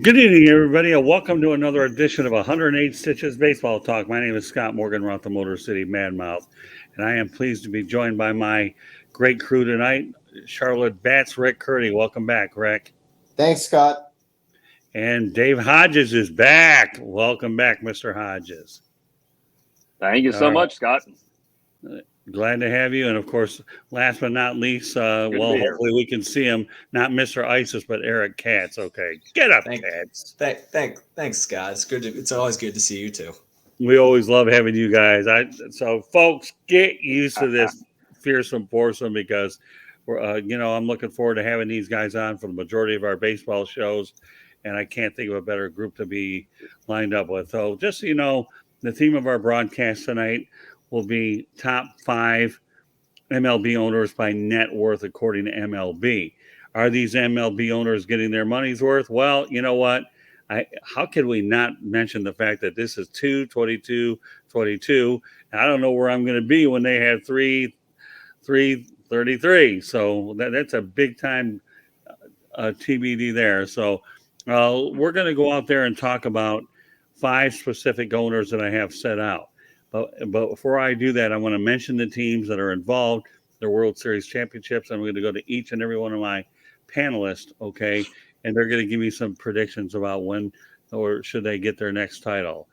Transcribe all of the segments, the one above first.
Good evening, everybody, and welcome to another edition of 108 Stitches Baseball Talk. My name is Scott Morgan, we're the Motor City Madmouth, and I am pleased to be joined by my great crew tonight, Charlotte Bats, Rick Curti. Welcome back, Rick. Thanks, Scott. And Dave Hodges is back. Welcome back, Mr. Hodges. Thank you so All much, Scott. right. Glad to have you. And of course, last but not least, hopefully we can see him, not Mr. Isis, but Eric Katz. Okay. Get up, Katz. Thanks, Scott. It's always good to see you too. We always love having you guys. So folks, get used to this fearsome foursome because I'm looking forward to having these guys on for the majority of our baseball shows, and I can't think of a better group to be lined up with. So just so you know, the theme of our broadcast tonight will be top 5 MLB owners by net worth according to MLB. Are these MLB owners getting their money's worth? Well, you know what? How could we not mention the fact that this is 2/22/22? I don't know where I'm going to be when they have 3/33. So that's a big time TBD there. So we're going to go out there and talk about 5 specific owners that I have set out. But before I do that, I want to mention the teams that are involved, their World Series championships. I'm going to go to each and every one of my panelists, okay? And they're going to give me some predictions about when or should they get their next title.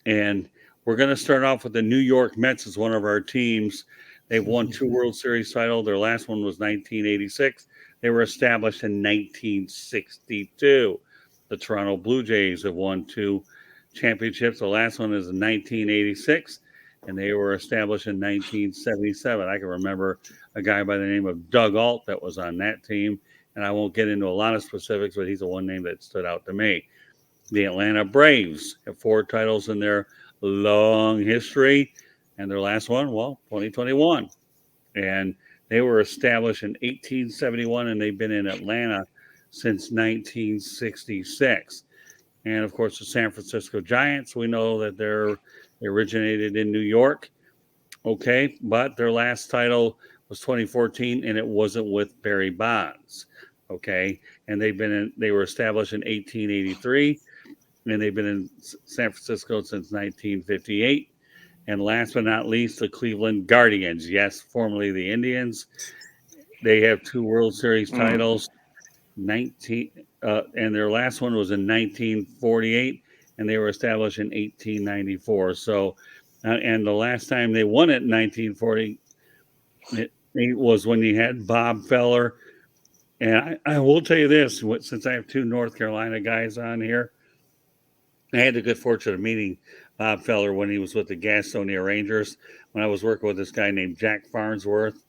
And we're going to start off with the New York Mets as one of our teams. They've won 2 World Series titles. Their last one was 1986. They were established in 1962. The Toronto Blue Jays have won 2 championships. The last one is in 1986, and they were established in 1977. I can remember a guy by the name of Doug Alt that was on that team, and I won't get into a lot of specifics, but he's the one name that stood out to me. The Atlanta Braves have 4 titles in their long history, and their last one, 2021. And they were established in 1871, and they've been in Atlanta since 1966. And of course, the San Francisco Giants, we know that they originated in New York. Okay, but their last title was 2014, and it wasn't with Barry Bonds. Okay, and they were established in 1883, and they've been in San Francisco since 1958. And last but not least, the Cleveland Guardians. Yes, formerly the Indians. They have 2 World Series titles. And their last one was in 1948, and they were established in 1894. So, and the last time they won it in 1940, it was when you had Bob Feller. And I will tell you this, since I have 2 North Carolina guys on here, I had the good fortune of meeting Bob Feller when he was with the Gastonia Rangers, when I was working with this guy named Jack Farnsworth.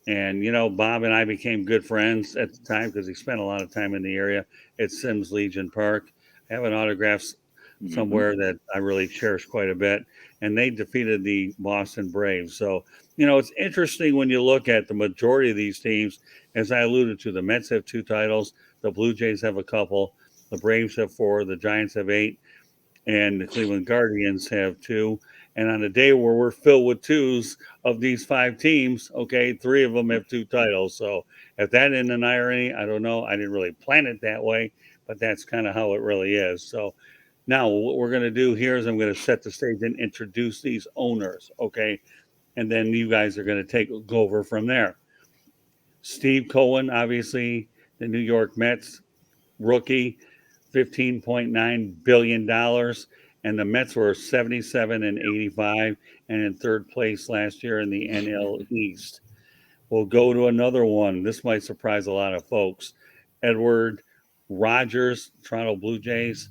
And, Bob and I became good friends at the time because he spent a lot of time in the area at Sims Legion Park. I have an autograph somewhere that I really cherish quite a bit. And they defeated the Boston Braves. So, it's interesting when you look at the majority of these teams. As I alluded to, the Mets have 2 titles. The Blue Jays have a couple. The Braves have 4. The Giants have 8. And the Cleveland Guardians have 2. And on a day where we're filled with 2s of these 5 teams, okay, 3 of them have 2 titles. So if that isn't an irony, I don't know. I didn't really plan it that way, but that's kind of how it really is. So now what we're going to do here is I'm going to set the stage and introduce these owners, okay? And then you guys are going to go over from there. Steve Cohen, obviously, the New York Mets rookie, $15.9 billion. And the Mets were 77 and 85 and in 3rd place last year in the NL East. We'll go to another one. This might surprise a lot of folks. Edward Rogers, Toronto Blue Jays,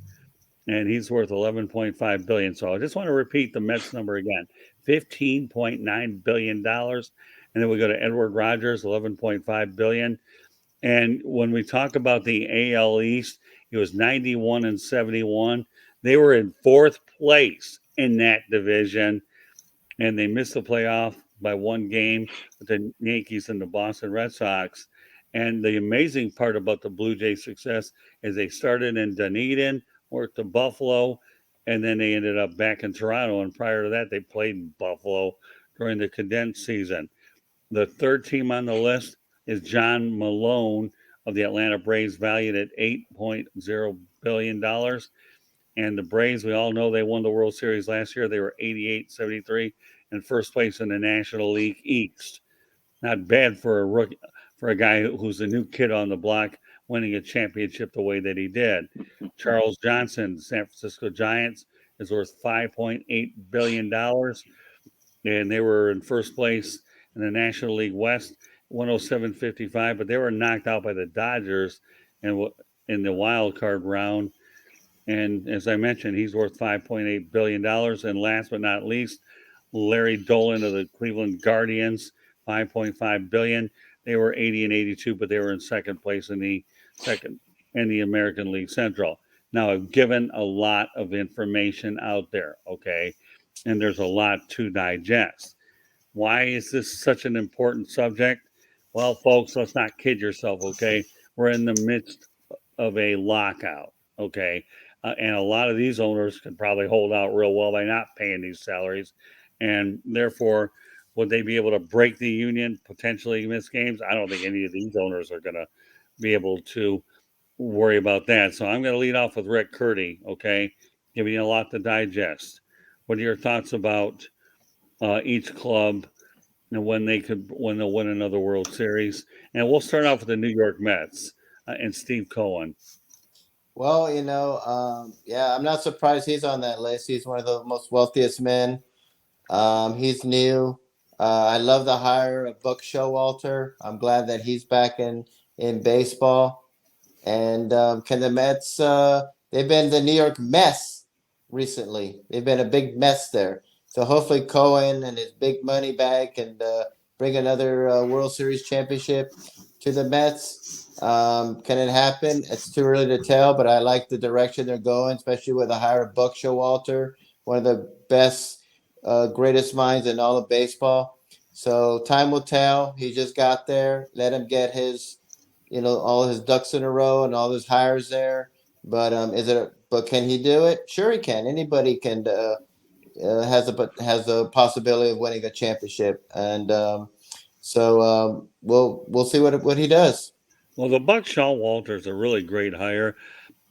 and he's worth $11.5 billion. So I just want to repeat the Mets number again, $15.9 billion. And then we go to Edward Rogers, $11.5 billion. And when we talk about the AL East, it was 91 and 71. They were in 4th place in that division, and they missed the playoff by 1 game with the Yankees and the Boston Red Sox. And the amazing part about the Blue Jays' success is they started in Dunedin, worked to Buffalo, and then they ended up back in Toronto. And prior to that, they played in Buffalo during the condensed season. The 3rd team on the list is John Malone of the Atlanta Braves, valued at $8.0 billion. And the Braves, we all know they won the World Series last year. They were 88-73 in first place in the National League East. Not bad for a rookie, for a guy who's a new kid on the block, winning a championship the way that he did. Charles Johnson, San Francisco Giants, is worth $5.8 billion, and they were in first place in the National League West, 107.55, but they were knocked out by the Dodgers in the wild card round. And as I mentioned, he's worth $5.8 billion. And last but not least, Larry Dolan of the Cleveland Guardians, $5.5 billion. They were 80 and 82, but they were in second place in the American League Central. Now, I've given a lot of information out there, okay? And there's a lot to digest. Why is this such an important subject? Well, folks, let's not kid yourself, okay? We're in the midst of a lockout, okay? And a lot of these owners could probably hold out real well by not paying these salaries. And therefore, would they be able to break the union, potentially miss games? I don't think any of these owners are going to be able to worry about that. So I'm going to lead off with Rick Curti, okay? Giving you a lot to digest. What are your thoughts about each club and when they'll win another World Series? And we'll start off with the New York Mets and Steve Cohen. Well, yeah, I'm not surprised he's on that list. He's one of the most wealthiest men. He's new. I love the hire of Buck Showalter. I'm glad that he's back in baseball. And can the Mets? They've been the New York mess recently. They've been a big mess there. So hopefully Cohen and his big money bag can bring another World Series championship to the Mets. Can it happen? It's too early to tell, but I like the direction they're going, especially with the hire of Buck Showalter, one of the best, greatest minds in all of baseball. So time will tell. He just got there. Let him get his, all his ducks in a row and all his hires there. But but can he do it? Sure, he can. Anybody can has a possibility of winning a championship, and we'll see what he does. Well, the Buck Showalter is a really great hire.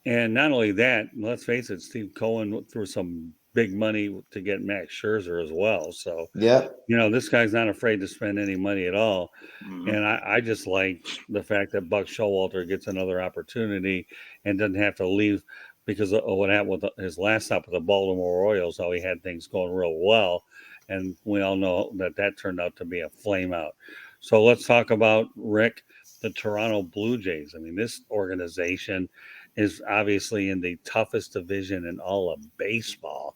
And not only that, let's face it, Steve Cohen threw some big money to get Max Scherzer as well. So, Yep. this guy's not afraid to spend any money at all. Mhm. And I just like the fact that Buck Showalter gets another opportunity and doesn't have to leave because of what happened with his last stop with the Baltimore Orioles, how he had things going real well. And we all know that turned out to be a flame out. So let's talk about, Rick, the Toronto Blue Jays. I mean, this organization is obviously in the toughest division in all of baseball,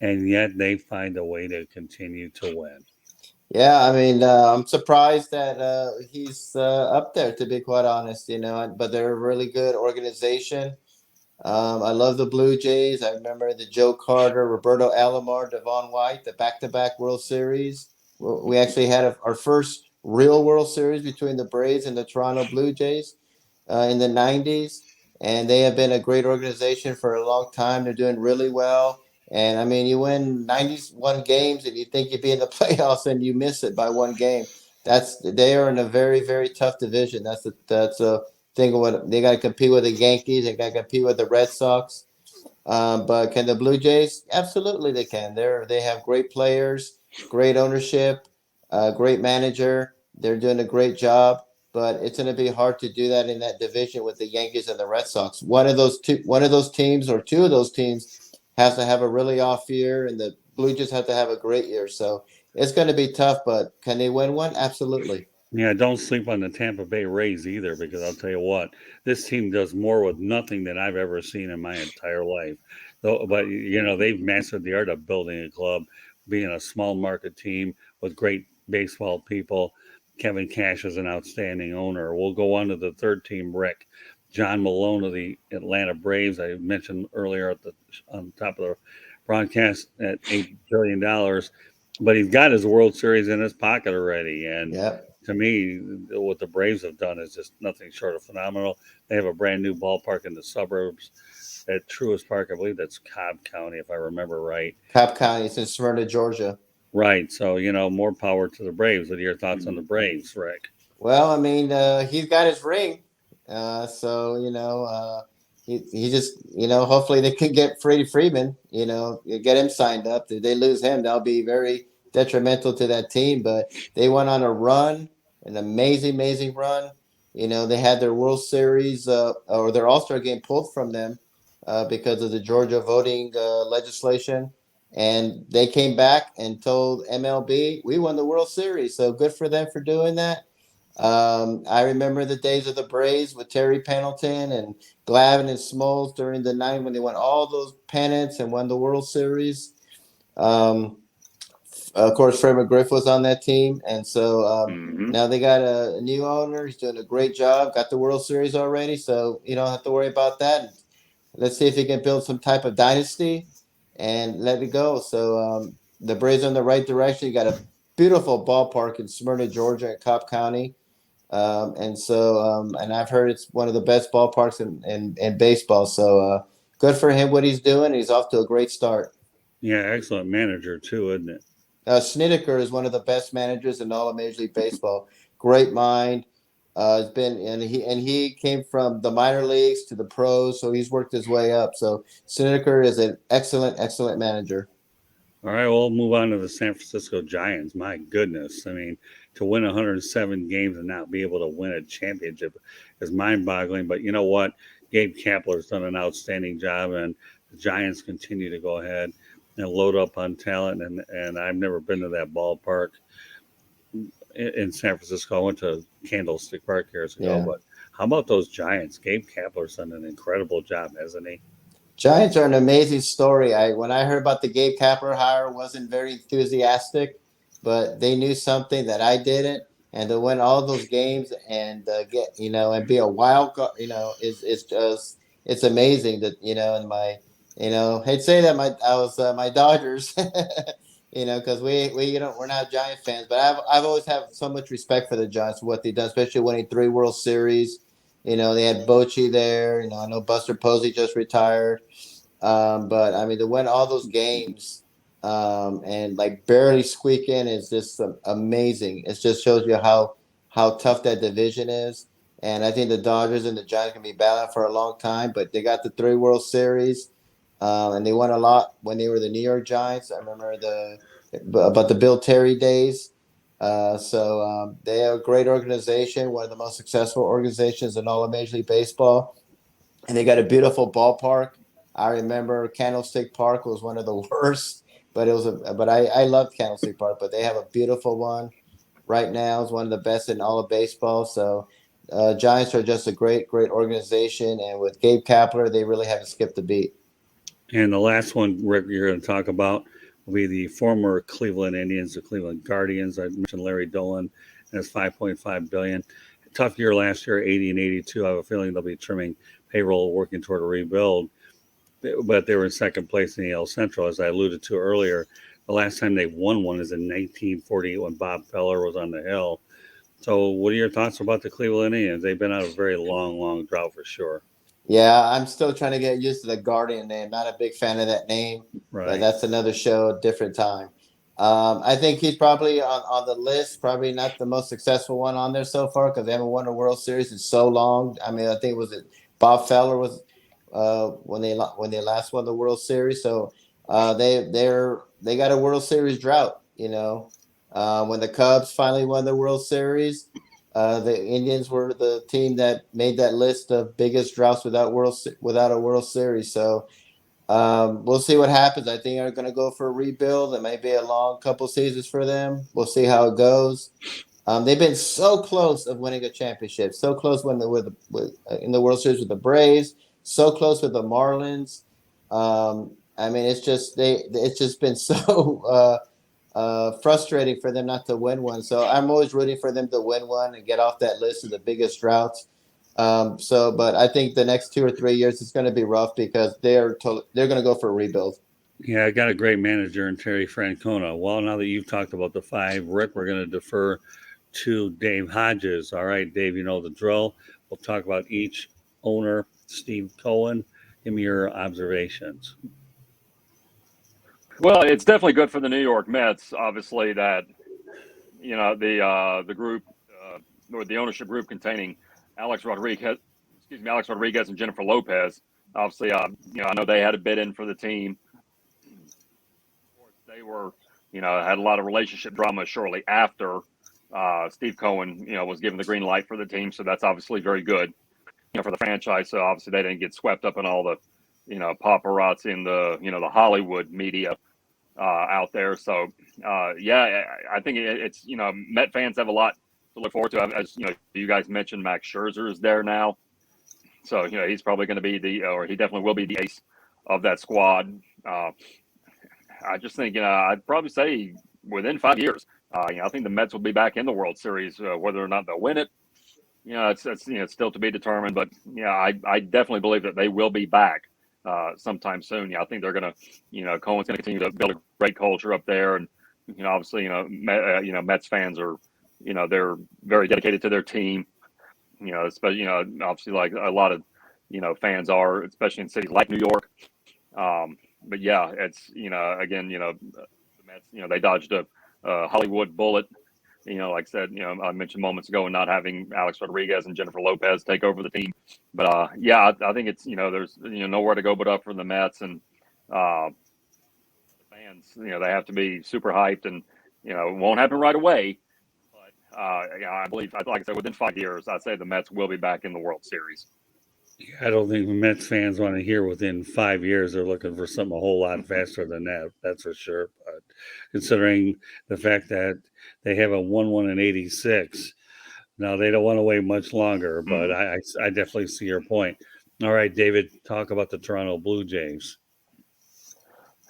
and yet they find a way to continue to win. Yeah, I mean, I'm surprised that he's up there, to be quite honest, but they're a really good organization. I love the Blue Jays. I remember the Joe Carter, Roberto Alomar, Devon White, the back-to-back World Series. We actually had our first real World Series between the Braves and the Toronto Blue Jays in the 90s. And they have been a great organization for a long time. They're doing really well. And I mean, you win 91 games and you think you'd be in the playoffs and you miss it by one game. They are in a very, very tough division. That's a thing of what they got to compete with the Yankees. They got to compete with the Red Sox. But can the Blue Jays? Absolutely, they can. They have great players, great ownership, great manager. They're doing a great job. But it's going to be hard to do that in that division with the Yankees and the Red Sox. One of those teams or two of those teams has to have a really off year, and the Blue Jays have to have a great year. So it's going to be tough. But can they win one? Absolutely. Yeah, don't sleep on the Tampa Bay Rays either, because I'll tell you what, this team does more with nothing than I've ever seen in my entire life. But they've mastered the art of building a club, being a small market team with great baseball people. Kevin Cash is an outstanding owner. We'll go on to the third team, Rick. John Malone of the Atlanta Braves, I mentioned earlier on top of the broadcast, at $8 billion, but he's got his World Series in his pocket already. And Yep. to me, what the Braves have done is just nothing short of phenomenal. They have a brand new ballpark in the suburbs at Truist Park. I believe that's Cobb County, if I remember right. Cobb County, it's in Smyrna, Georgia. Right. So, more power to the Braves. What are your thoughts on the Braves, Rick? Well, I mean, he's got his ring. he just, hopefully they can get Freddie Freeman, get him signed up. If they lose him, that'll be very detrimental to that team. But they went on a run, an amazing, amazing run. They had their World Series or their All-Star game pulled from them because of the Georgia voting legislation. And they came back and told MLB, we won the World Series. So good for them for doing that. I remember the days of the Braves with Terry Pendleton and Glavine and Smoltz during the night when they won all those pennants and won the World Series. Um, of course, Fred McGriff was on that team, and so now they got a new owner. He's doing a great job. Got the World Series already, so you don't have to worry about that. Let's see if he can build some type of dynasty and let it go. So the Braves are in the right direction. You got a beautiful ballpark in Smyrna, Georgia, in Cobb County. And I've heard it's one of the best ballparks in baseball. So good for him, what he's doing. He's off to a great start. Yeah, excellent manager too, isn't it? Snedeker is one of the best managers in all of Major League Baseball. Great mind. Has been and he came from the minor leagues to the pros, so he's worked his way up. So Snedeker is an excellent manager. All right, we'll move on to the San Francisco Giants. My goodness. I mean, to win 107 games and not be able to win a championship is mind-boggling. But you know what? Gabe Kapler's done an outstanding job, and the Giants continue to go ahead and load up on talent. And I've never been to that ballpark in San Francisco. I went to Candlestick Park years ago. Yeah. But how about those Giants? Gabe Kapler's done an incredible job, hasn't he? Giants are an amazing story. When I heard about the Gabe Kapler hire, wasn't very enthusiastic, but they knew something that I didn't, and to win all those games and get and be a wild card, is just it's amazing that and my hate to say that I was my Dodgers, because we're not Giant fans, but I've always had so much respect for the Giants for what they've done, especially winning 3 World Series. They had Bochy there. I know Buster Posey just retired. But I mean, to win all those games and like barely squeak in is just amazing. It just shows you how tough that division is. And I think the Dodgers and the Giants can be battling for a long time, but they got the 3 World Series, and they won a lot when they were the New York Giants. I remember about the Bill Terry days. They have a great organization, one of the most successful organizations in all of Major League Baseball, and they got a beautiful ballpark. I remember Candlestick Park was one of the worst, but I loved Candlestick Park. But they have a beautiful one right now. It's one of the best in all of baseball. So Giants are just a great organization, and with Gabe Kapler, they really haven't skipped a beat. And the last one, Rick, you're going to talk about will be the former Cleveland Indians, the Cleveland Guardians. I mentioned Larry Dolan and his $5.5 billion. Tough year last year, 80 and 82. I have a feeling they'll be trimming payroll, working toward a rebuild. But they were in second place in the AL Central, as I alluded to earlier. The last time they won one is in 1948 when Bob Feller was on the hill. So what are your thoughts about the Cleveland Indians? They've been on a very long drought for sure. Yeah, I'm still trying to get used to the Guardian name. Not a big fan of that name, Right. but that's another show, different time. I think he's probably on the list, probably not the most successful one on there so far because they haven't won a World Series in so long. I mean, I think Bob Feller was when they last won the World Series. So they got a World Series drought. When the Cubs finally won the World Series, the Indians were the team that made that list of biggest droughts without a World Series. So we'll see what happens. I think they're going to go for a rebuild. It may be a long couple seasons for them. We'll see how it goes. They've been so close of winning a championship. So close when in the World Series with the Braves. So close with the Marlins. I mean, it's just been so frustrating for them not to win one. So I'm always rooting for them to win one and get off that list of the biggest droughts. But I think the next 2 or 3 years it's going to be rough because they're going to go for a rebuild. Yeah, I got a great manager in Terry Francona. Well, now that you've talked about the 5, Rick, we're going to defer to Dave Hodges. All right, Dave, you know the drill. We'll talk about each owner. Steve Cohen, give me your observations. Well, it's definitely good for the New York Mets. Obviously, that the group or the ownership group containing Alex Rodriguez and Jennifer Lopez obviously, I know they had a bid in for the team. They were, had a lot of relationship drama shortly after Steve Cohen, was given the green light for the team. So that's obviously very good, for the franchise. So obviously they didn't get swept up in all the, paparazzi and the Hollywood media out there. So, I think it's, Met fans have a lot to look forward to. As, you guys mentioned, Max Scherzer is there now. So, he's probably going to be or he definitely will be the ace of that squad. I just think, I'd probably say within 5 years, I think the Mets will be back in the World Series. Whether or not they'll win it, it's still to be determined. But I definitely believe that they will be back sometime soon. I think they're going to, Cohen's going to continue to build a great culture up there, and obviously, Mets fans are, they're very dedicated to their team. Especially, obviously, like a lot of, fans are, especially in cities like New York. But yeah, it's, again, the Mets, they dodged a Hollywood bullet, like I said, I mentioned moments ago, and not having Alex Rodriguez and Jennifer Lopez take over the team. But I think it's, there's, nowhere to go but up for the Mets, and the fans, they have to be super hyped, and, it won't happen right away. But I believe, like I said, within 5 years, I'd say the Mets will be back in the World Series. I don't think Mets fans want to hear within 5 years. They're looking for something a whole lot faster than that. That's for sure. But considering the fact that they have a 1-1 in 86, now they don't want to wait much longer. But I definitely see your point. All right, David, talk about the Toronto Blue Jays.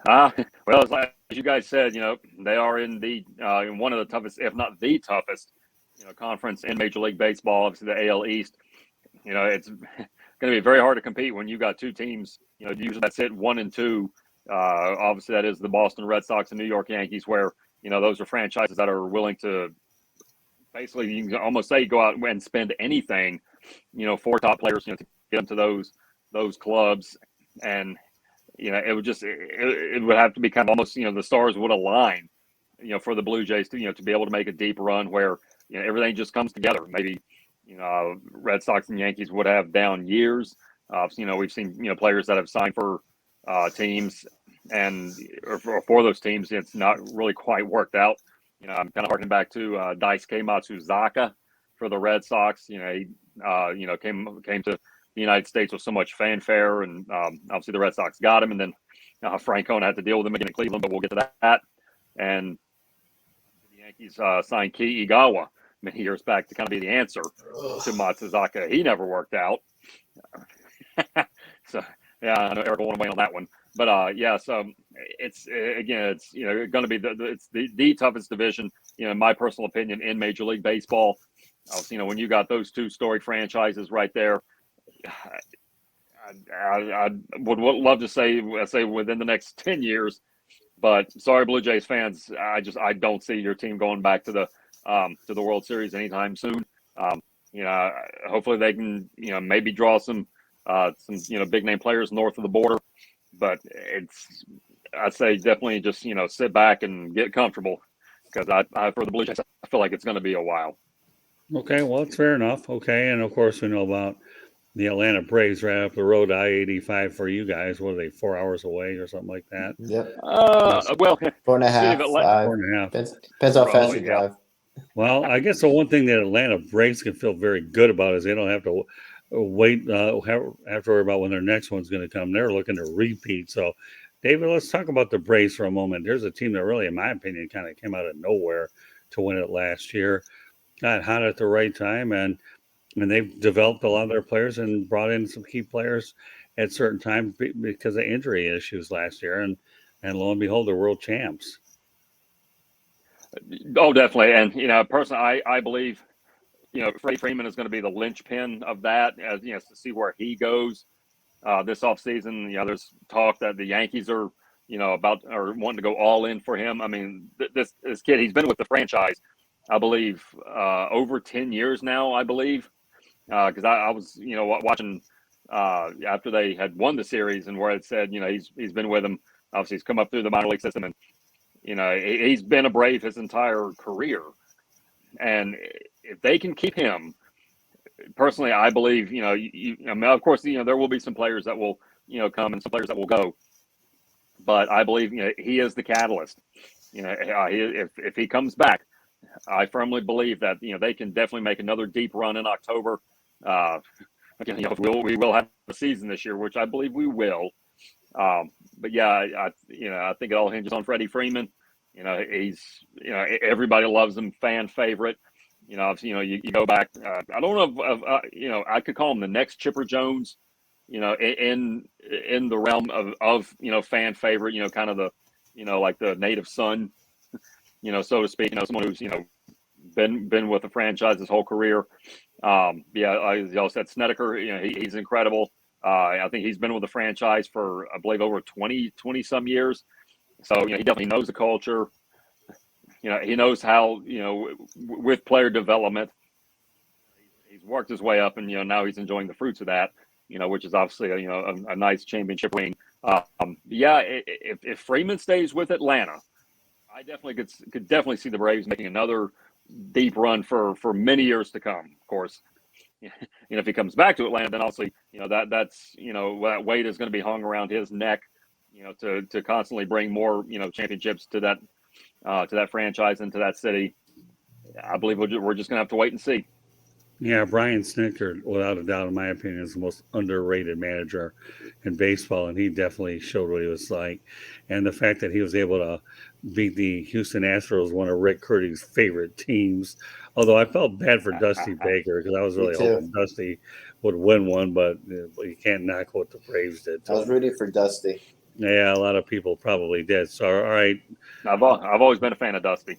Well, as you guys said, they are in in one of the toughest, if not the toughest, conference in Major League Baseball. Obviously, the AL East. It's going to be very hard to compete when you got two teams, usually that's it 1 and 2. Obviously, that is the Boston Red Sox and New York Yankees, where, those are franchises that are willing to basically, you can almost say, go out and spend anything, for top players, to get them to those clubs. And, it would just, it would have to be kind of almost, the stars would align, for the Blue Jays to be able to make a deep run where, everything just comes together. Maybe, Red Sox and Yankees would have down years. We've seen, players that have signed for teams and for those teams, it's not really quite worked out. I'm kind of harking back to Daisuke Matsuzaka for the Red Sox. He, came to the United States with so much fanfare, and obviously the Red Sox got him, and then Frank Cohen had to deal with him again in Cleveland, but we'll get to that. And the Yankees signed Ki Igawa many years back to kind of be the answer to Matsuzaka. He never worked out. So, yeah, I know Eric will want to weigh on that one. But, so it's, again, it's, going to be it's the toughest division, in my personal opinion, in Major League Baseball. When you got those two storied franchises right there, I would love to say within the next 10 years, but sorry, Blue Jays fans, I don't see your team going back to the World Series anytime soon. Hopefully they can, maybe draw some big name players north of the border, but I'd say definitely just, sit back and get comfortable, because for the Blue Jays, I feel like it's going to be a while. Okay, well, it's fair enough. Okay, and of course we know about the Atlanta Braves right up the road, I-85 for you guys. What are they, 4 hours away or something like that? Yep. Well, 4.5, 5. 4.5. Depends how fast you drive. Well, I guess the one thing that Atlanta Braves can feel very good about is they don't have to wait, have to worry about when their next one's going to come. They're looking to repeat. So, David, let's talk about the Braves for a moment. There's a team that really, in my opinion, kind of came out of nowhere to win it last year. Got hot at the right time, and they've developed a lot of their players and brought in some key players at certain times because of injury issues last year. And lo and behold, they're world champs. Oh, definitely. And, personally, I believe, Freddie Freeman is going to be the linchpin of that, as, to see where he goes this offseason. There's talk that the Yankees are, about or wanting to go all in for him. I mean, this kid, he's been with the franchise, I believe, over 10 years now, I believe, because I was, watching after they had won the series, and where it said, he's been with them. Obviously, he's come up through the minor league system, and he's been a Brave his entire career. And if they can keep him, personally, I believe, I mean, of course, there will be some players that will come and some players that will go. But I believe he is the catalyst. If he comes back, I firmly believe that they can definitely make another deep run in October. Again, we will have a season this year, which I believe we will. But yeah, I think it all hinges on Freddie Freeman. He's everybody loves him, fan favorite. You go back. I don't know if I could call him the next Chipper Jones. In the realm of fan favorite. Kind of the like the native son. So to speak. Someone who's been with the franchise his whole career. As y'all said, Snedeker. He's incredible. I think he's been with the franchise for, I believe, over 20 some years. So, he definitely knows the culture. He knows how, with player development, he's worked his way up and, now he's enjoying the fruits of that, which is obviously, a nice championship ring. If Freeman stays with Atlanta, I definitely could definitely see the Braves making another deep run for many years to come, of course. If he comes back to Atlanta, then obviously, that's that weight is going to be hung around his neck, to constantly bring more, championships to that franchise and to that city. I believe we're just going to have to wait and see. Yeah, Brian Snitker, without a doubt, in my opinion, is the most underrated manager in baseball, and he definitely showed what he was like. And the fact that he was able to beat the Houston Astros, one of Rick Curti's favorite teams. Although I felt bad for Dusty Baker because I was really hoping Dusty would win one, but you can't knock what the Braves did. I was rooting for Dusty. Yeah, a lot of people probably did. So, all right. I've always been a fan of Dusty.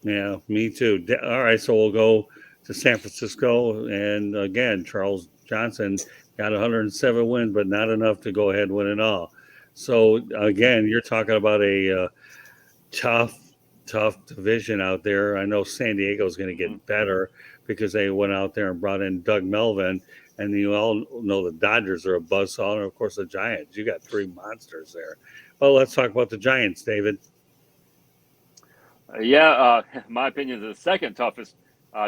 Yeah, me too. All right, so we'll go to San Francisco, and again, Charles Johnson got 107 wins, but not enough to go ahead and win it all. So again, you're talking about a tough division out there. I know San Diego's going to get better because they went out there and brought in Doug Melvin, and you all know the Dodgers are a buzzsaw, and of course the Giants. You got three monsters there. Well, let's talk about the Giants, David. My opinion is the second toughest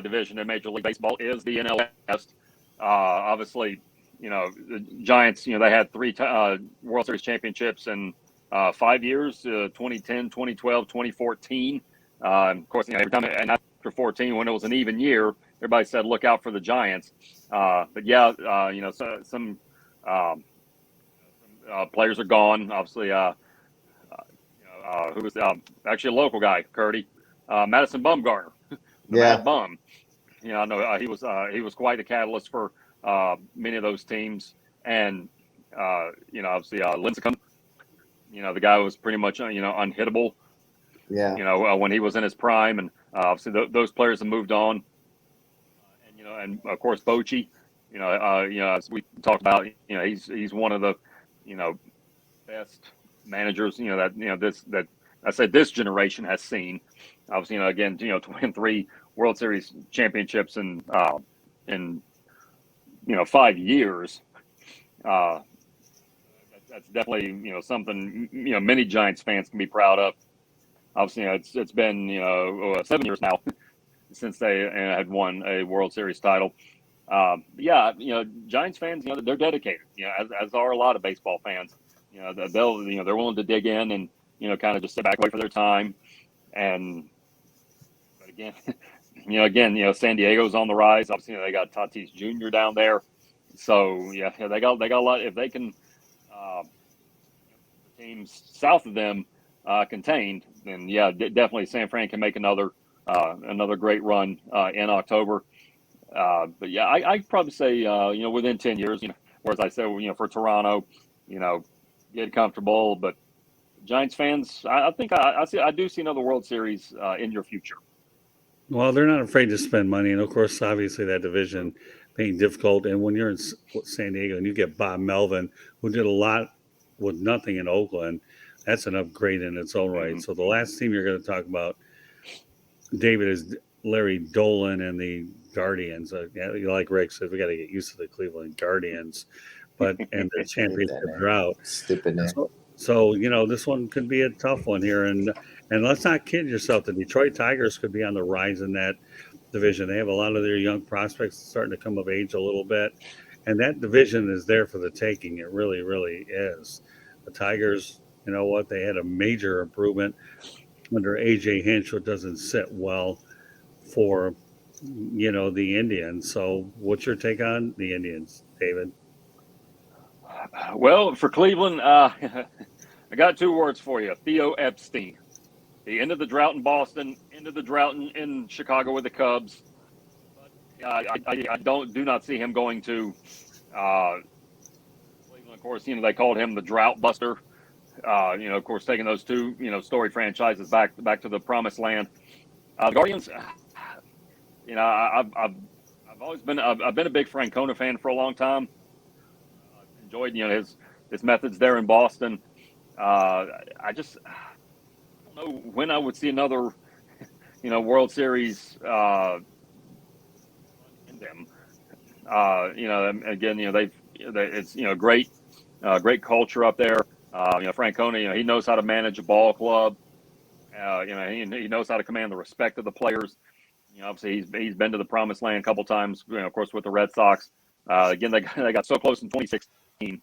division in Major League Baseball is the NL West. Obviously, the Giants, they had three World Series championships in 5 years, 2010, 2012, 2014. Of course, every time, and after 14, when it was an even year, everybody said, look out for the Giants. Some players are gone. Obviously, who was actually a local guy, Curti, Madison Bumgarner. Mad Bum. I know he was quite the catalyst for many of those teams, and obviously Lincecum. The guy was pretty much unhittable. Yeah. When he was in his prime, and obviously those players have moved on. And of course Bochy. As we talked about, he's one of the best managers that I said this generation has seen. Obviously, again, to win 3 World Series championships in 5 years. That's definitely something many Giants fans can be proud of. Obviously, it's been 7 years now since they had won a World Series title. Giants fans, they're dedicated. As are a lot of baseball fans. They're willing to dig in and kind of just sit back, wait for their time. But again, San Diego's on the rise. Obviously, they got Tatis Jr. down there. So they got a lot. If they can the teams south of them contained, then definitely San Fran can make another great run in October. I'd probably say within 10 years. Whereas I said for Toronto, get comfortable, but Giants fans, I think I do see another World Series in your future. Well, they're not afraid to spend money, and of course, obviously, that division being difficult. And when you're in San Diego and you get Bob Melvin, who did a lot with nothing in Oakland, that's an upgrade in its own right. Mm-hmm. So the last team you're going to talk about, David, is Larry Dolan and the Guardians. Like Rick said, we got to get used to the Cleveland Guardians, and the championship drought. Stupid name. So this one could be a tough one here, and let's not kid yourself. The Detroit Tigers could be on the rise in that division. They have a lot of their young prospects starting to come of age a little bit, and that division is there for the taking. It really, really is. The Tigers, you know what? They had a major improvement under AJ Hinch, which doesn't sit well for the Indians. So, what's your take on the Indians, David? Well, for Cleveland, I got two words for you: Theo Epstein. He ended the drought in Boston, ended the drought in Chicago with the Cubs. But I do not see him going to Cleveland. Of course, they called him the drought buster. Of course, taking those two, storied franchises back to the promised land. The Guardians, I've always been I've been a big Francona fan for a long time. I've enjoyed his methods there in Boston. I just don't know when I would see another World Series in them. Again, it's great culture up there. Francona, he knows how to manage a ball club. He knows how to command the respect of the players. Obviously he's been to the promised land a couple times. Of course, with the Red Sox. Again, they got so close in 2016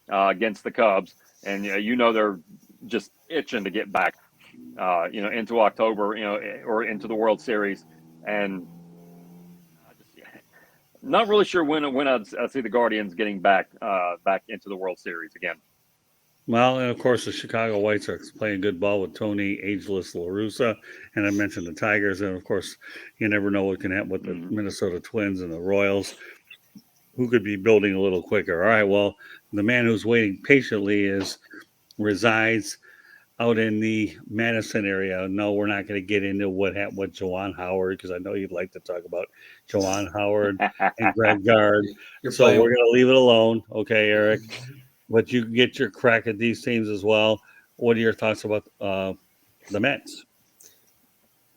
against the Cubs, and they're just itching to get back, into October, or into the World Series, and not really sure when I'd see the Guardians getting back into the World Series again. Well, and of course, the Chicago White Sox playing good ball with Tony Ageless La Russa, and I mentioned the Tigers, and of course, you never know what can happen with the Minnesota Twins and the Royals, who could be building a little quicker. All right, well, the man who's waiting patiently resides out in the Madison area. No, we're not going to get into what happened with Juwan Howard, because I know you'd like to talk about Juwan Howard and Greg Gard. So we're going to leave it alone. Okay, Eric. But you get your crack at these teams as well. What are your thoughts about the Mets?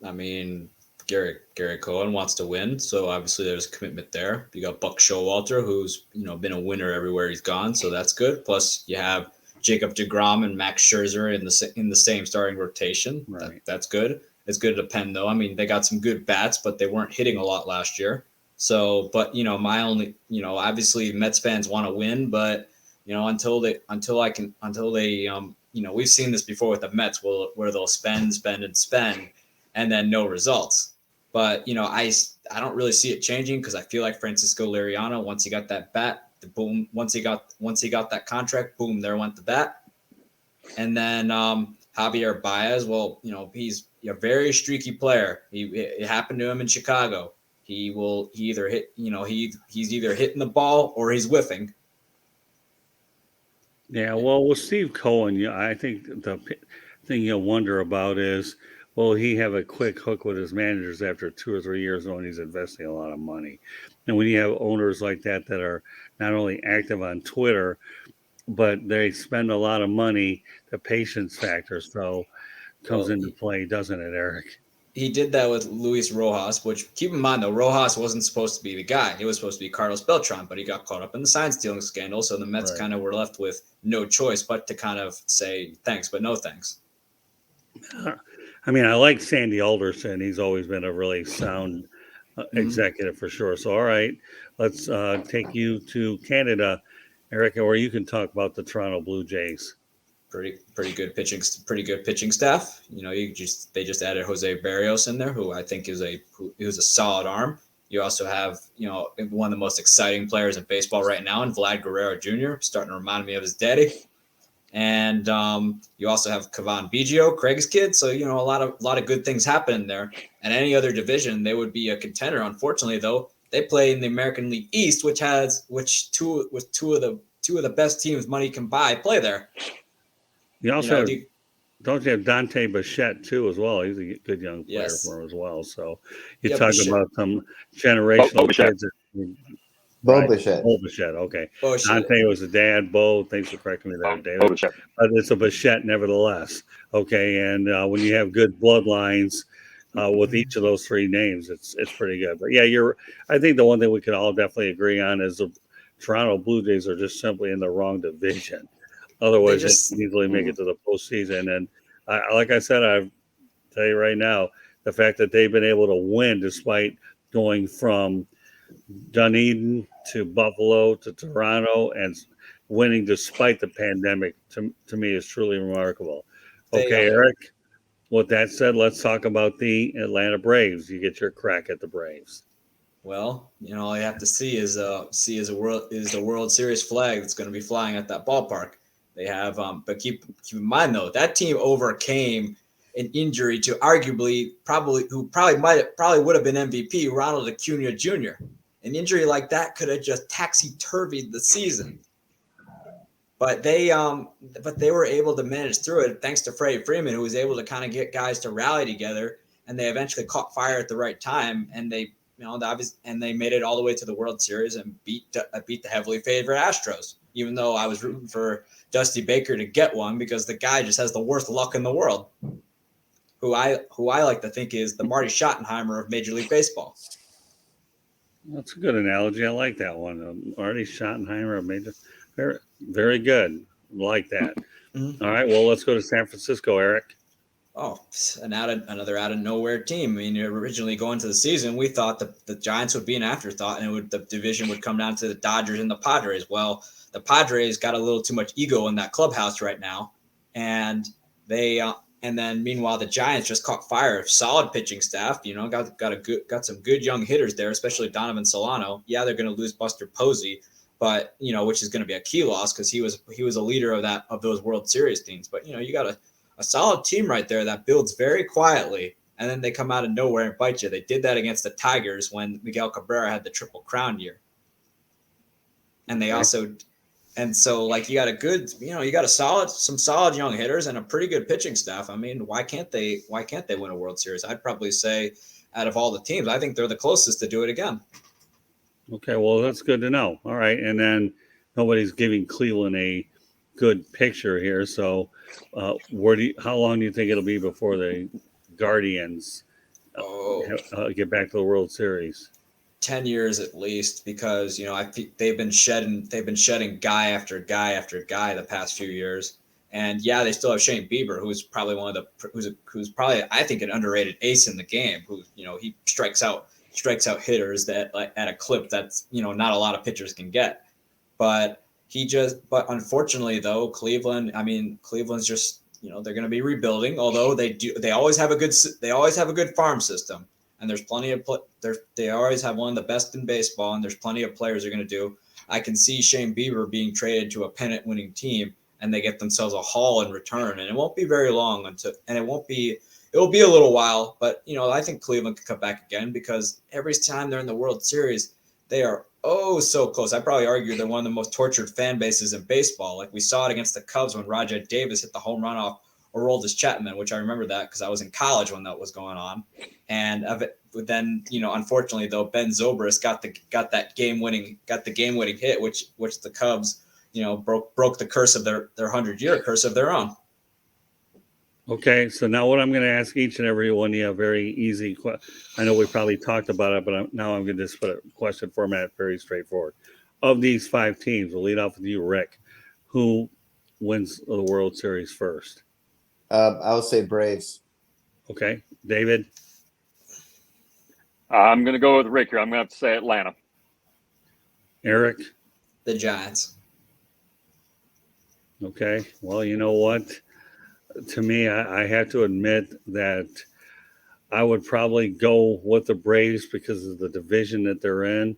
I mean, Garrett Cohen wants to win, so obviously there's a commitment there. You got Buck Showalter, who's been a winner everywhere he's gone, so that's good. Plus, you have Jacob deGrom and Max Scherzer in the same starting rotation. Right. That's good. It's good to pen, though. I mean, they got some good bats, but they weren't hitting a lot last year. So, but my only, obviously Mets fans want to win, but until they, we've seen this before with the Mets, where they'll spend, and then no results. But I don't really see it changing, because I feel like Francisco Liriano, once he got that bat, boom. Once he got that contract, boom, there went the bat. And then Javier Baez, well, he's a very streaky player. It happened to him in Chicago. He's either hitting the ball or he's whiffing. Yeah, well, with Steve Cohen, I think the thing you'll wonder about is, will he have a quick hook with his managers after 2 or 3 years when he's investing a lot of money? And when you have owners like that are not only active on Twitter, but they spend a lot of money, the patience factor comes into play, doesn't it, Eric? He did that with Luis Rojas, which, keep in mind, though, Rojas wasn't supposed to be the guy. He was supposed to be Carlos Beltran, but he got caught up in the sign stealing scandal. So the Mets kind of were left with no choice but to kind of say thanks, but no thanks. I mean, I like Sandy Alderson. He's always been a really sound executive for sure. So, all right, let's take you to Canada, Eric, or you can talk about the Toronto Blue Jays. Pretty good pitching staff. They just added Jose Barrios in there, who I think is a solid arm. You also have one of the most exciting players in baseball right now, in Vlad Guerrero Jr., starting to remind me of his daddy. And you also have Cavan Biggio, Craig's kid. So a lot of good things happening there. And any other division, they would be a contender. Unfortunately, though, they play in the American League East, which two of the best teams money can buy play there. You also don't you have Dante Bichette too as well? He's a good young player for him as well. So you talk about some generational kids. Bo Bichette. Bo Bichette. Okay. Dante was a dad. Bo, thanks for correcting me there, David. But it's a Bichette nevertheless. Okay, and when you have good bloodlines with each of those three names, it's pretty good. But yeah, I think the one thing we can all definitely agree on is the Toronto Blue Jays are just simply in the wrong division. Otherwise, they can easily make it to the postseason. And like I said, I'll tell you right now, the fact that they've been able to win despite going from Dunedin to Buffalo to Toronto and winning despite the pandemic to me is truly remarkable. Okay, Eric. With that said, let's talk about the Atlanta Braves. You get your crack at the Braves. Well, all you have to see is the World Series flag that's going to be flying at that ballpark. They have, but keep in mind though, that team overcame an injury to arguably probably would have been MVP, Ronald Acuna Jr. An injury like that could have just taxi-turvied the season. But they were able to manage through it thanks to Freddie Freeman, who was able to kind of get guys to rally together, and they eventually caught fire at the right time, and they made it all the way to the World Series and beat the heavily favored Astros. Even though I was rooting for Dusty Baker to get one because the guy just has the worst luck in the world. Who I like to think is the Marty Schottenheimer of Major League Baseball. That's a good analogy. I like that one. Marty Schottenheimer of Major. Very, very good. Like that. Mm-hmm. All right. Well, let's go to San Francisco, Eric. Oh, another out of nowhere team. I mean, originally going to the season, we thought the Giants would be an afterthought, and the division would come down to the Dodgers and the Padres. Well, the Padres got a little too much ego in that clubhouse right now, and then meanwhile the Giants just caught fire of solid pitching staff. Got some good young hitters there, especially Donovan Solano. Yeah, they're going to lose Buster Posey, but which is going to be a key loss because he was a leader of those World Series teams. But you got a solid team right there that builds very quietly, and then they come out of nowhere and bite you. They did that against the Tigers when Miguel Cabrera had the Triple Crown year, and they also. And so, you got some solid young hitters and a pretty good pitching staff. I mean, why can't they win a World Series? I'd probably say, out of all the teams, I think they're the closest to do it again. Okay, well, that's good to know. All right, and then nobody's giving Cleveland a good picture here. So, how long do you think it'll be before the Guardians get back to the World Series? 10 years at least, because they've been shedding guy after guy after guy the past few years, and they still have Shane Bieber, who's probably who's probably I think an underrated ace in the game. Who he strikes out hitters that at a clip that's not a lot of pitchers can get, but unfortunately though Cleveland's just they're going to be rebuilding, although they always have a good farm system. And there's plenty of they always have one of the best in baseball, and there's plenty of players they're going to do. I can see Shane Bieber being traded to a pennant-winning team, and they get themselves a haul in return. And it won't be very long it will be a little while, but I think Cleveland could come back again because every time they're in the World Series, they are so close. I'd probably argue they're one of the most tortured fan bases in baseball. Like we saw it against the Cubs when Rajai Davis hit the home run off Aroldis Chapman, which I remember that because I was in college when that was going on. And then, unfortunately though, Ben Zobrist got the game winning hit, which the Cubs, broke the curse of their 100-year curse of their own. Okay, so now what I'm going to ask each and every one of you a very easy question. I know we probably talked about it, but now I'm going to just put a question format very straightforward. Of these 5 teams, we'll lead off with you, Rick. Who wins the World Series first? I would say Braves. Okay, David? I'm going to go with Rick here. I'm going to have to say Atlanta. Eric? The Giants. Okay, well, you know what? To me, I have to admit that I would probably go with the Braves because of the division that they're in.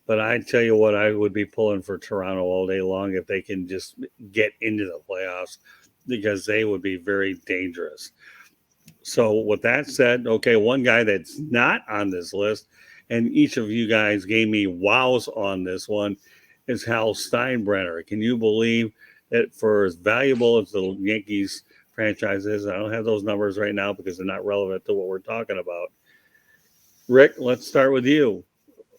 But I tell you what, I would be pulling for Toronto all day long if they can just get into the playoffs, because they would be very dangerous. So with that said, okay, one guy that's not on this list, and each of you guys gave me wows on this one, is Hal Steinbrenner. Can you believe that for as valuable as the Yankees franchise is, I don't have those numbers right now because they're not relevant to what we're talking about. Rick, let's start with you.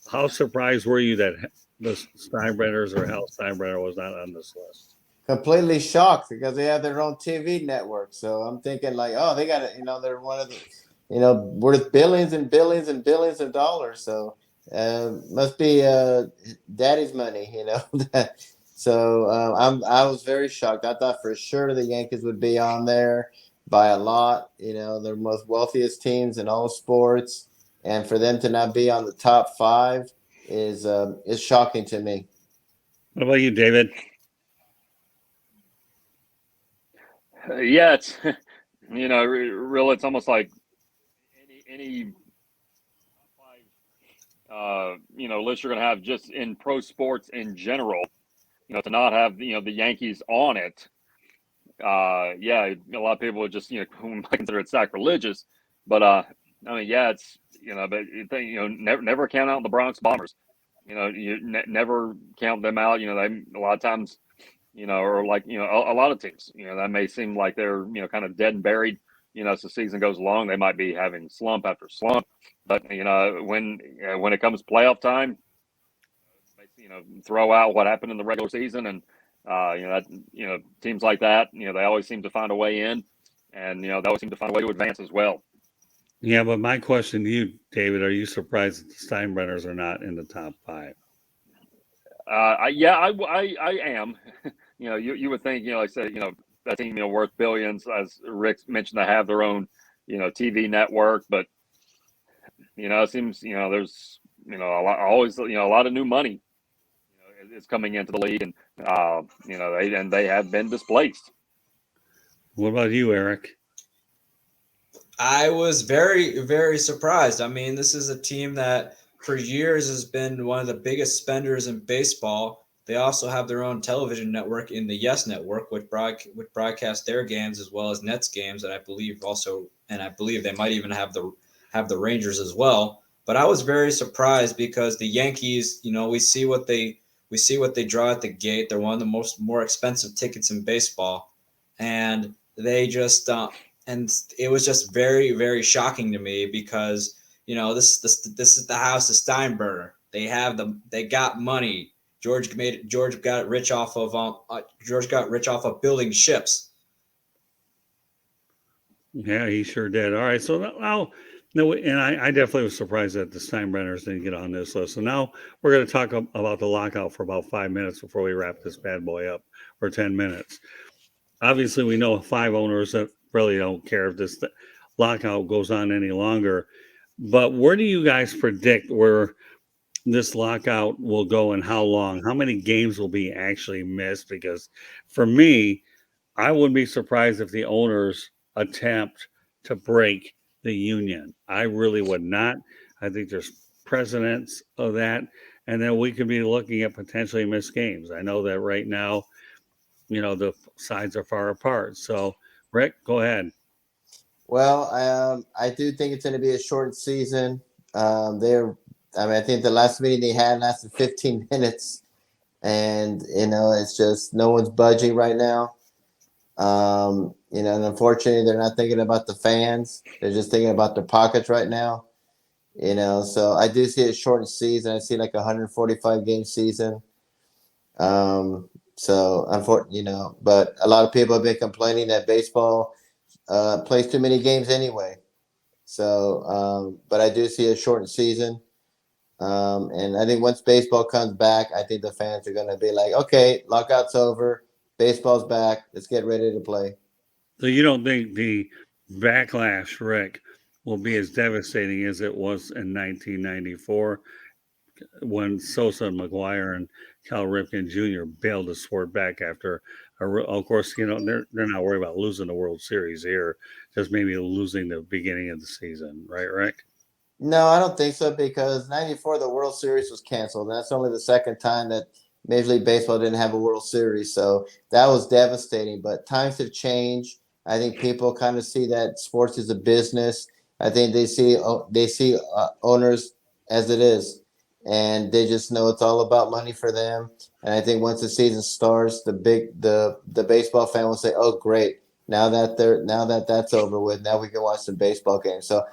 How surprised were you that the Steinbrenners or Hal Steinbrenner was not on this list? Completely shocked because they have their own TV network. So I'm thinking they got it. They're one of the, worth billions and billions and billions of dollars. So must be daddy's money, So I was very shocked. I thought for sure the Yankees would be on there by a lot. They're most wealthiest teams in all sports, and for them to not be on the top 5, is shocking to me. What about you, David? Yeah, it's real. It's almost like any list you're going to have just in pro sports in general. To not have the Yankees on it. Yeah, a lot of people would just might consider it sacrilegious, but I mean, yeah, it's but you think never count out the Bronx Bombers. You never count them out. They a lot of times or like a lot of teams. That may seem like they're kind of dead and buried. As the season goes along, they might be having slump after slump, but when it comes playoff time, throw out what happened in the regular season and teams like that, they always seem to find a way in, and they always seem to find a way to advance as well. Yeah, but my question to you, David, are you surprised that the Steinbrenners are not in the top 5? I am. You would think, like I said, that team, worth billions, as Rick mentioned, they have their own, TV network, but it seems, there's, a lot, always, a lot of new money, is coming into the league, and they have been displaced. What about you, Eric? I was very, very surprised. I mean, this is a team that for years has been one of the biggest spenders in baseball. They also have their own television network in the Yes Network, which broadcast their games as well as Nets games, and I believe they might even have the Rangers as well. But I was very surprised because the Yankees, we see what they draw at the gate. They're one of the more expensive tickets in baseball, and they just and it was just very, very shocking to me because this is the house of Steinbrenner. They got money. George got rich off of building ships. Yeah, he sure did. All right, so now, no, and I definitely was surprised that the Steinbrenners didn't get on this list. So now we're going to talk about the lockout for about 5 minutes before we wrap this bad boy up, or 10 minutes. Obviously, we know 5 owners that really don't care if this lockout goes on any longer. But where do you guys predict where this lockout will go and how long? How many games will be actually missed? Because for me, I wouldn't be surprised if the owners attempt to break the union. I really would not. I think there's precedents of that. And then we could be looking at potentially missed games. I know that right now, the sides are far apart. So, Rick, go ahead. Well, I do think it's going to be a short season. I think the last meeting they had lasted 15 minutes, and it's just no one's budging right now. And unfortunately, they're not thinking about the fans; they're just thinking about their pockets right now. So I do see a short season. I see like a 145 game season. So unfortunately, but a lot of people have been complaining that baseball plays too many games anyway. So, but I do see a shortened season. And I think once baseball comes back, I think the fans are going to be like, okay, lockout's over. Baseball's back. Let's get ready to play. So you don't think the backlash, Rick, will be as devastating as it was in 1994 when Sosa and McGuire and Cal Ripken Jr. bailed the sport back after, of course, they're not worried about losing the World Series here, just maybe losing the beginning of the season, right, Rick? No, I don't think so because '94 the World Series was canceled. That's only the second time that Major League Baseball didn't have a World Series, so that was devastating. But times have changed. I think people kind of see that sports is a business. I think they see owners as it is, and they just know it's all about money for them. And I think once the season starts, the baseball fan will say, "Oh, great! Now that that's over with, now we can watch some baseball games." So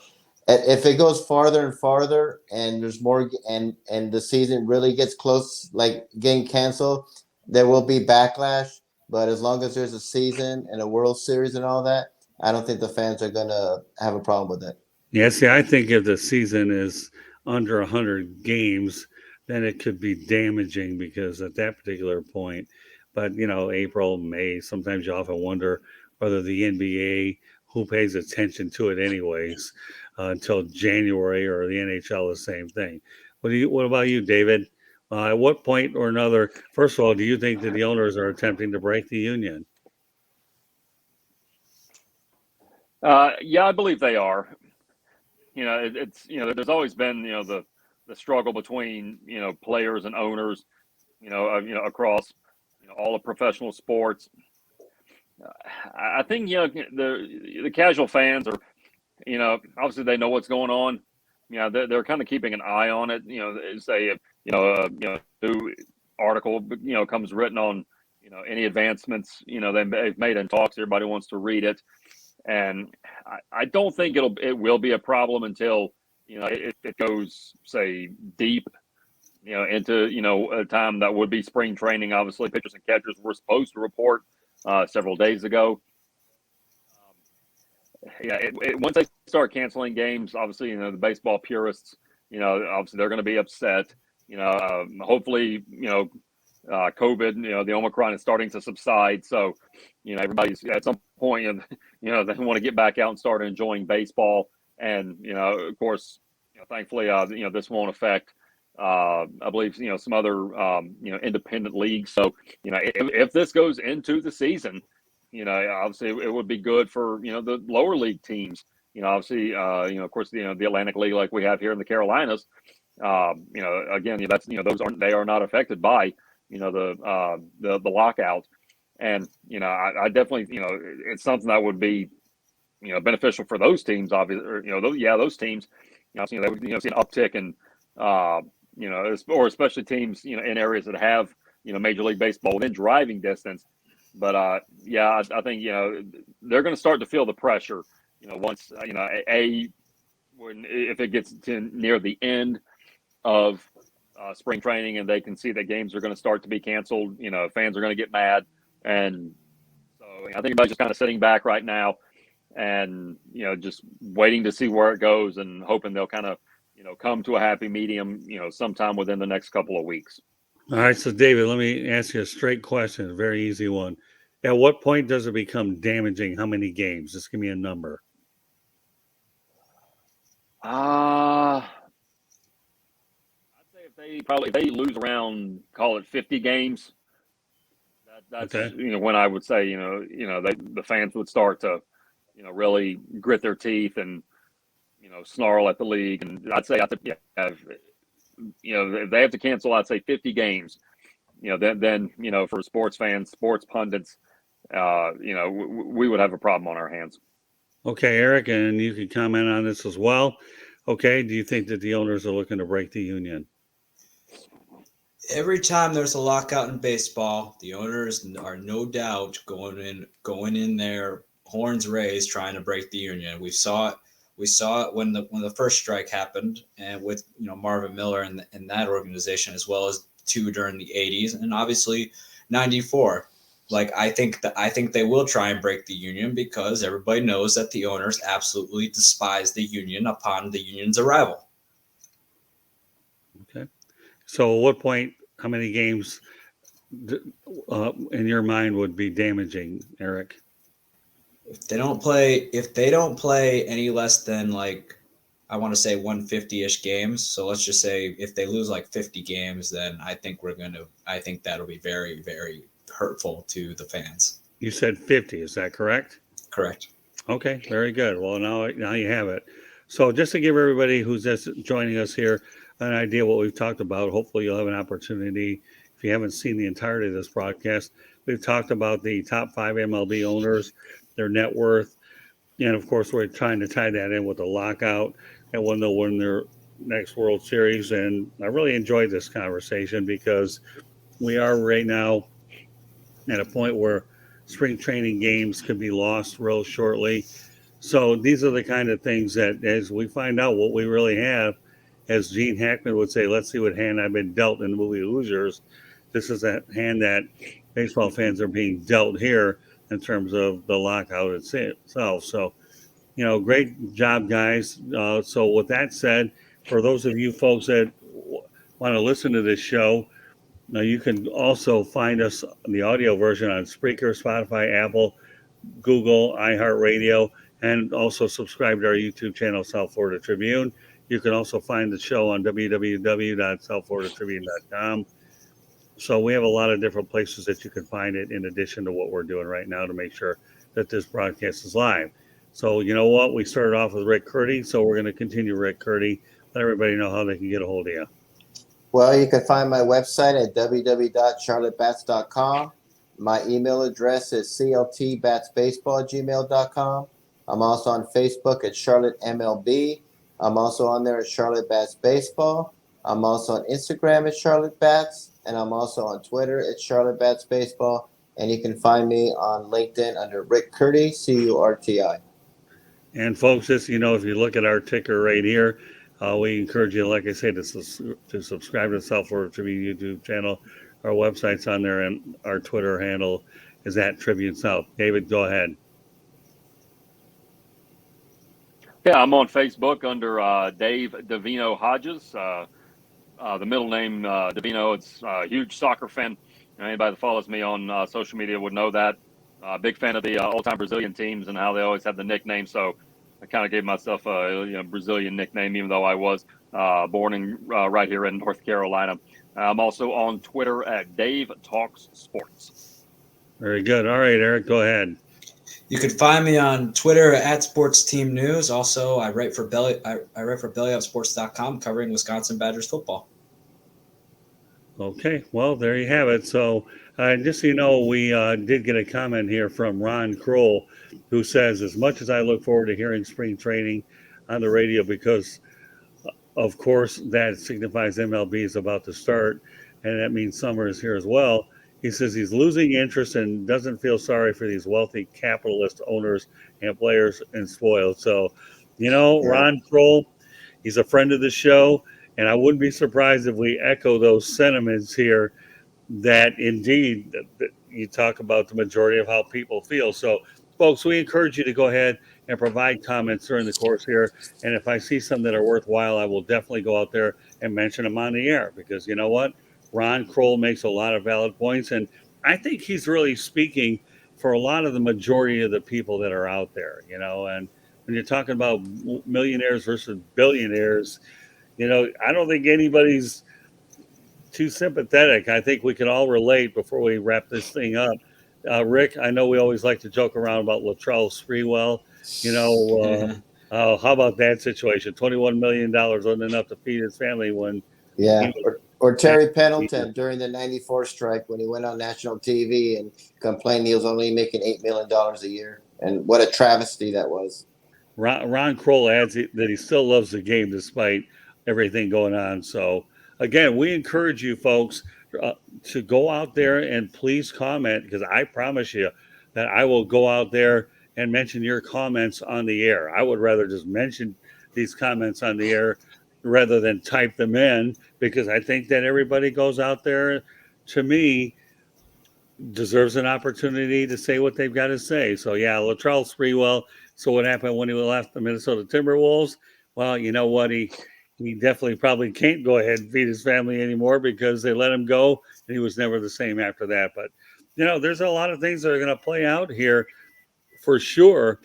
if it goes farther and farther and there's more and the season really gets close, like getting canceled, there will be backlash. But as long as there's a season and a World Series and all that, I don't think the fans are gonna have a problem with it. Yeah, see, I think if the season is under 100 games, then it could be damaging because at that particular point, but April, May, sometimes you often wonder whether the NBA, who pays attention to it anyways, until January, or the NHL, the same thing. What about you, David? At what point or another, first of all, do you think that the owners are attempting to break the union? Yeah, I believe they are. It's there's always been the struggle between players and owners, across all of professional sports. I think the casual fans are obviously they know what's going on. They're kind of keeping an eye on it. Say if new article comes written on any advancements they've made in talks. Everybody wants to read it, and I don't think it will be a problem until it goes say deep into a time that would be spring training. Obviously, pitchers and catchers were supposed to report several days ago. Once they start canceling games, obviously, the baseball purists, obviously they're going to be upset. Hopefully, COVID, the Omicron is starting to subside. So, everybody's at some point, they want to get back out and start enjoying baseball. And, of course, thankfully, this won't affect, I believe, some other, independent leagues. So, if this goes into the season, obviously it would be good for, the lower league teams, obviously, of course, the Atlantic League, like we have here in the Carolinas, again, that's, they are not affected by, the lockout. And, I definitely, it's something that would be, beneficial for those teams, obviously, or, those teams, they would, see an uptick in, or especially teams, in areas that have, Major League Baseball within driving distance. But I think they're going to start to feel the pressure. Once if it gets to near the end of spring training and they can see that games are going to start to be canceled, fans are going to get mad, and so I think everybody's just kind of sitting back right now, and just waiting to see where it goes and hoping they'll kind of come to a happy medium, sometime within the next couple of weeks. All right, so David, let me ask you a straight question, a very easy one. At what point does it become damaging? How many games? Just give me a number. I'd say if they lose around, call it 50 games, that's Okay. when I would say the fans would start to really grit their teeth and snarl at the league. And I'd say if they have to cancel, I'd say 50 games. Then for sports fans, sports pundits, we would have a problem on our hands. Okay, Eric, and you can comment on this as well. Okay, do you think that the owners are looking to break the union? Every time there's a lockout in baseball, the owners are no doubt going in there, horns raised, trying to break the union. We saw it when the first strike happened, and with Marvin Miller and that organization, as well as two during the 80s, and obviously 94. Like I think they will try and break the union because everybody knows that the owners absolutely despise the union upon the union's arrival. Okay. So at what point, how many games in your mind would be damaging, Eric? If they don't play any less than, like, I want to say 150-ish games. So let's just say if they lose like 50 games, then I think that'll be very, very hurtful to the fans. You said 50, is that correct? Correct. Okay, very good. Well, now you have it. So just to give everybody who's just joining us here an idea what we've talked about, hopefully you'll have an opportunity. If you haven't seen the entirety of this broadcast, we've talked about the top 5 MLB owners, their net worth, and of course we're trying to tie that in with the lockout and when they'll win their next World Series. And I really enjoyed this conversation because we are right now at a point where spring training games could be lost real shortly. So these are the kind of things that, as we find out what we really have, as Gene Hackman would say, let's see what hand I've been dealt in the movie Hoosiers. This is a hand that baseball fans are being dealt here in terms of the lockout itself. So, great job, guys. So with that said, for those of you folks that want to listen to this show, now you can also find us the audio version on Spreaker, Spotify, Apple, Google, iHeartRadio, and also subscribe to our YouTube channel, South Florida Tribune. You can also find the show on www.southfloridatribune.com. So we have a lot of different places that you can find it in addition to what we're doing right now to make sure that this broadcast is live. So you know what? We started off with Rick Curti, so we're going to continue Rick Curti. Let everybody know how they can get a hold of you. Well, you can find my website at www.charlottebats.com. My email address is cltbatsbaseball@gmail.com. I'm also on Facebook at Charlotte MLB. I'm also on there at Charlotte Bats Baseball. I'm also on Instagram at Charlotte Bats, and I'm also on Twitter at Charlotte Bats Baseball. And you can find me on LinkedIn under Rick Curti, Curti. And folks, just if you look at our ticker right here, we encourage you, like I said, to subscribe to the South Florida Tribune YouTube channel. Our website's on there, and our Twitter handle is at Tribune South. David, go ahead. Yeah, I'm on Facebook under Dave Davino Hodges. The middle name Davino. It's a huge soccer fan. Anybody that follows me on social media would know that. Big fan of the old-time Brazilian teams and how they always have the nickname. So I kind of gave myself a Brazilian nickname, even though I was born right here in North Carolina. I'm also on Twitter at Dave Talks Sports. Very good. All right, Eric, go ahead. You can find me on Twitter at Sports Team News. Also, I write for bellyupsports.com covering Wisconsin Badgers football. Okay, well, there you have it. So just so you know, we did get a comment here from Ron Kroll, who says, as much as I look forward to hearing spring training on the radio, because, of course, that signifies MLB is about to start, and that means summer is here as well. He says he's losing interest and doesn't feel sorry for these wealthy capitalist owners and players and spoiled. So, Ron Kroll, he's a friend of the show, and I wouldn't be surprised if we echo those sentiments here, that indeed that you talk about the majority of how people feel. So, folks, we encourage you to go ahead and provide comments during the course here. And if I see some that are worthwhile, I will definitely go out there and mention them on the air, because you know what? Ron Kroll makes a lot of valid points, and I think he's really speaking for a lot of the majority of the people that are out there, and when you're talking about millionaires versus billionaires, I don't think anybody's too sympathetic. I think we can all relate before we wrap this thing up. Rick, I know we always like to joke around about Latrell Sprewell. How about that situation? $21 million wasn't enough to feed his family when or Terry Pendleton during the '94 strike when he went on national TV and complained he was only making $8 million a year. And what a travesty that was. Ron Kroll adds that he still loves the game despite everything going on. So, again, we encourage you folks to go out there and please comment, because I promise you that I will go out there and mention your comments on the air. I would rather just mention these comments on the air rather than type them in, because I think that everybody goes out there, to me, deserves an opportunity to say what they've got to say. So, yeah, Latrell Sprewell. So what happened when he left the Minnesota Timberwolves? Well, you know what? He definitely probably can't go ahead and feed his family anymore, because they let him go, and he was never the same after that. But, there's a lot of things that are going to play out here for sure.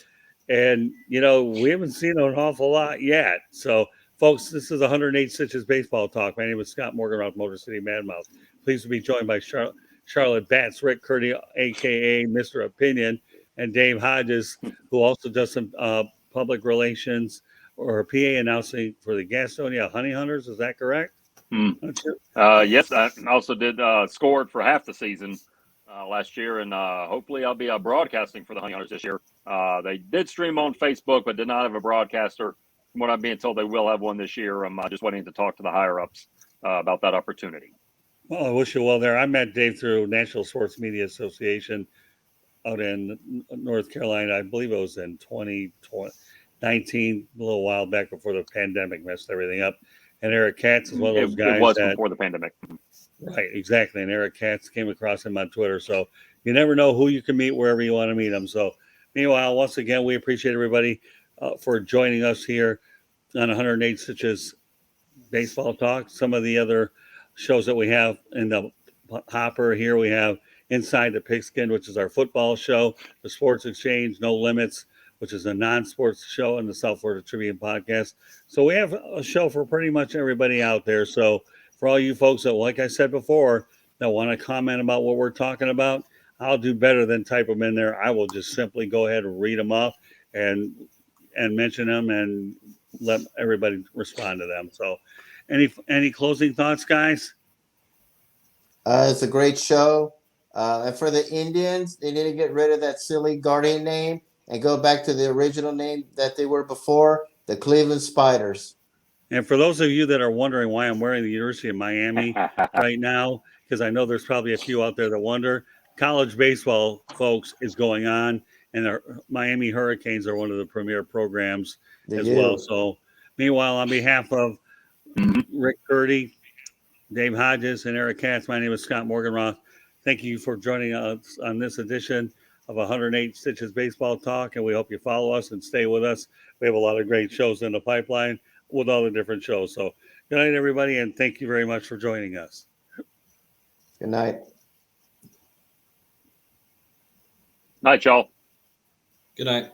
And, we haven't seen an awful lot yet. So, folks, this is 108 Stitches Baseball Talk. My name is Scott Morgan, Rock Motor City Madmouth. Pleased to be joined by Charlotte Bats, Rick Curti, a.k.a. Mr. Opinion, and Dave Hodges, who also does some public relations or PA announcing for the Gastonia Honey Hunters. Is that correct? Yes, I also did scored for half the season last year, and hopefully I'll be broadcasting for the Honey Hunters this year. They did stream on Facebook, but did not have a broadcaster. From what I'm being told, they will have one this year. I'm just waiting to talk to the higher-ups about that opportunity. Well, I wish you well there. I met Dave through National Sports Media Association out in North Carolina. I believe it was in 2019, a little while back before the pandemic messed everything up. And Eric Katz is one of those guys. It was before the pandemic. Right, exactly. And Eric Katz came across him on Twitter. So you never know who you can meet wherever you want to meet them. So meanwhile, once again, we appreciate everybody for joining us here on 108 Stitches Baseball Talk. Some of the other shows that we have in the hopper here, we have Inside the Pigskin, which is our football show, the Sports Exchange, No Limits, which is a non-sports show in the South Florida Tribune podcast. So we have a show for pretty much everybody out there. So for all you folks that, like I said before, that want to comment about what we're talking about, I'll do better than type them in there. I will just simply go ahead and read them off and mention them and let everybody respond to them. So any closing thoughts, guys? It's a great show. And for the Indians, they need to get rid of that silly Guardian name and go back to the original name that they were before, the Cleveland Spiders. And for those of you that are wondering why I'm wearing the University of Miami right now, because I know there's probably a few out there that wonder, college baseball, folks, is going on, and the Miami Hurricanes are one of the premier programs as well. So, meanwhile, on behalf of Rick Curti, Dave Hodges, and Eric Katz, my name is Scott Morganroth. Thank you for joining us on this edition of 108 Stitches Baseball Talk, and we hope you follow us and stay with us. We have a lot of great shows in the pipeline with all the different shows. So good night, everybody, and thank you very much for joining us. Good night. Night, y'all. Good night.